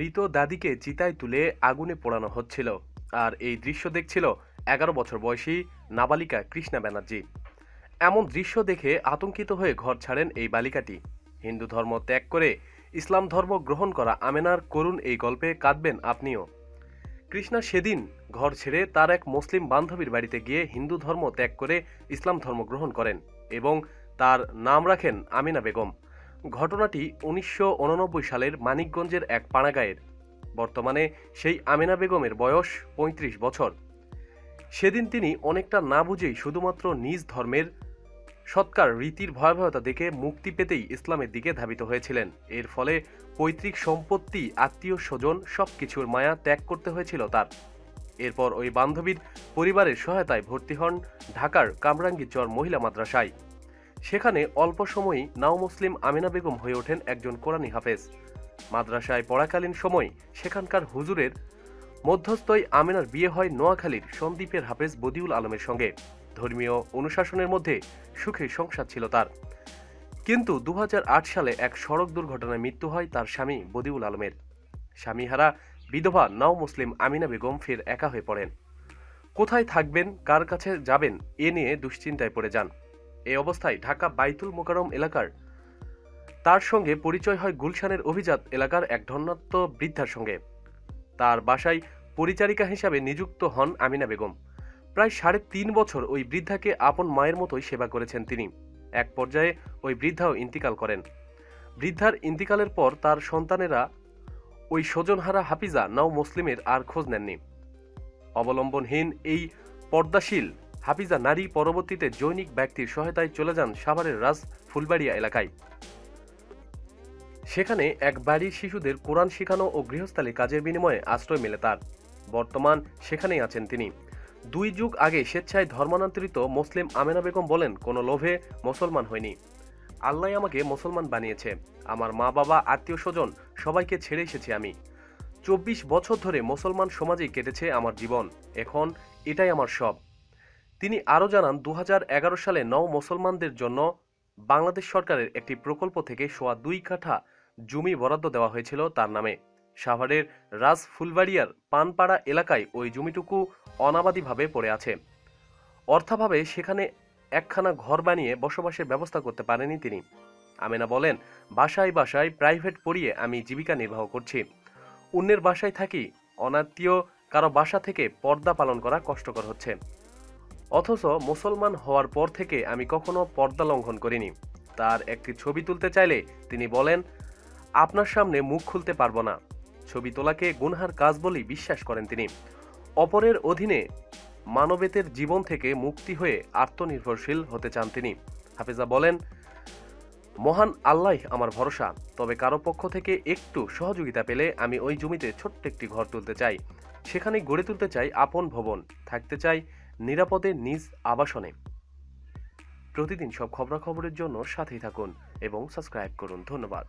মৃত দাদিকে চিতায় তুলে আগুনে পোড়ানো হচ্ছিল। আর এই দৃশ্য দেখছিল 11 বছর বয়সী নাবালিকা কৃষ্ণা ব্যানার্জি। এমন দৃশ্য দেখে আতঙ্কিত হয়ে ঘর ছাড়েন এই বালিকাটি। হিন্দু ধর্ম ত্যাগ করে ইসলাম ধর্ম গ্রহণ করা আমেনার করুণ এই গল্পে কাঁদবেন আপনিও। কৃষ্ণা সেদিন ঘর ছেড়ে তার এক মুসলিম বান্ধবীর বাড়িতে গিয়ে হিন্দু ধর্ম ত্যাগ করে ইসলাম ধর্ম গ্রহণ করেন এবং তার নাম রাখেন আমিনা বেগম। ঘটনাটি 1989 সালের মানিকগঞ্জের এক পাড়াগাঁয়ের। বর্তমানে সেই আমিনা বেগমের বয়স 35 বছর। সেদিন তিনি অনেকটা না বুঝেই শুধুমাত্র নিজ ধর্মের সৎকার রীতির ভয়াবহতা দেখে মুক্তি পেতেই ইসলামের দিকে ধাবিত হয়েছিলেন। এর ফলে পৈতৃক সম্পত্তি, আত্মীয় স্বজন সবকিছুর মায়া ত্যাগ করতে হয়েছিল তার। এরপর ওই বান্ধবীর পরিবারের সহায়তায় ভর্তি হন ঢাকার কামরাঙ্গীরচর মহিলা মাদ্রাসায়। সেখানে অল্প সময়ই নাও মুসলিম আমিনা বেগম হয়ে ওঠেন একজন কোরআনী হাফেজ। মাদ্রাসায় পড়াকালীন সময় সেখানকার হুজুরের মধ্যস্থই আমিনার বিয়ে হয় নোয়াখালীর সন্দ্বীপের হাফেজ বদিউল আলমের সঙ্গে। ধর্মীয় অনুশাসনের মধ্যে সুখে সংসার ছিল তার। কিন্তু 2008 সালে এক সড়ক দুর্ঘটনায় মৃত্যু হয় তার স্বামী বদিউল আলমের। স্বামীহারা বিধবা নাও মুসলিম আমিনা বেগম ফের একা হয়ে পড়েন। কোথায় থাকবেন, কার কাছে যাবেন, এ নিয়ে দুশ্চিন্তায় পড়ে যান। এই অবস্থায় ঢাকা বাইতুল মোকাররম এলাকার তার সঙ্গে পরিচয় হয় গুলশানের অভিজাত এলাকার এক ধন্যাত্ম বৃদ্ধার সঙ্গে। তার বাসায় পরিচারিকা হিসাবে নিযুক্ত হন আমিনা বেগম। প্রায় 3.5 বছর ওই বৃদ্ধাকে আপন মায়ের মতোই সেবা করেছেন তিনি। এক পর্যায়ে ওই বৃদ্ধাও ইন্তিকাল করেন। বৃদ্ধার ইন্তিকালের পর তার সন্তানেরা ওই স্বজনহারা হাফিজা নাও মুসলিমের আর খোঁজ নেননি। অবলম্বনহীন এই পর্দাশীল হাফিজা নারী পরবর্তীতে জৈনিক ব্যক্তির সহায়তায় চলে যান সাভারের রাজ ফুলবাড়িয়া এলাকায়। সেখানে এক বাড়ির শিশুদের কোরআন শেখানো ও গৃহস্থালী কাজের বিনিময়ে আশ্রয় মেলে তার। বর্তমান সেখানেই আছেন তিনি। 2 যুগ আগে স্বেচ্ছায় ধর্মান্তরিত মুসলিম আমেনা বেগম বলেন, কোনো লোভে মুসলমান হয়নি। আল্লাহ আমাকে মুসলমান বানিয়েছে। আমার মা বাবা, আত্মীয় স্বজন সবাইকে ছেড়ে এসেছি আমি। 24 বছর ধরে মুসলমান সমাজেই কেটেছে আমার জীবন। এখন এটাই আমার সব। তিনি আরও জানান, 2011 সালে নও মুসলমানদের জন্য বাংলাদেশ সরকারের একটি প্রকল্প থেকে 2.25 কাঠা জমি বরাদ্দ দেওয়া হয়েছিল তার নামে। সাভারের রাজ ফুলবাড়িয়ার পানপাড়া এলাকায় ওই জমিটুকু অনাবাদীভাবে পড়ে আছে। অর্থাভাবে সেখানে একখানা ঘর বানিয়ে বসবাসের ব্যবস্থা করতে পারেনি তিনি। আমেনা বলেন, বাসায় বাসায় প্রাইভেট পড়িয়ে আমি জীবিকা নির্বাহ করছি। অন্যের বাসায় থাকি, অনাত্মীয় কারো বাসা থেকে পর্দা পালন করা কষ্টকর হচ্ছে। অথচ মুসলমান হওয়ার পর থেকে আমি কখনো পর্দা লঙ্ঘন করিনি। তার একটি ছবি তুলতে চাইলে তিনি বলেন, আপনার সামনে মুখ খুলতে পারবো না। ছবি তোলাকে গুনহার কাজ বলেই বিশ্বাস করেন তিনি। অপরের অধীনে মানবেতর জীবন থেকে মুক্তি হয়ে আত্মনির্ভরশীল হতে চান তিনি। হাফেজা বলেন, মহান আল্লাহ আমার ভরসা। তবে কারো পক্ষ থেকে একটু সহযোগিতা পেলে আমি ওই জমিতে ছোট্ট একটি ঘর তুলতে চাই। সেখানে গড়ে তুলতে চাই আপন ভবন, থাকতে চাই নিরাপদে নিজ আবাসনে। প্রতিদিন সব খবরাখবরের জন্য সাথেই থাকুন এবং সাবস্ক্রাইব করুন। ধন্যবাদ।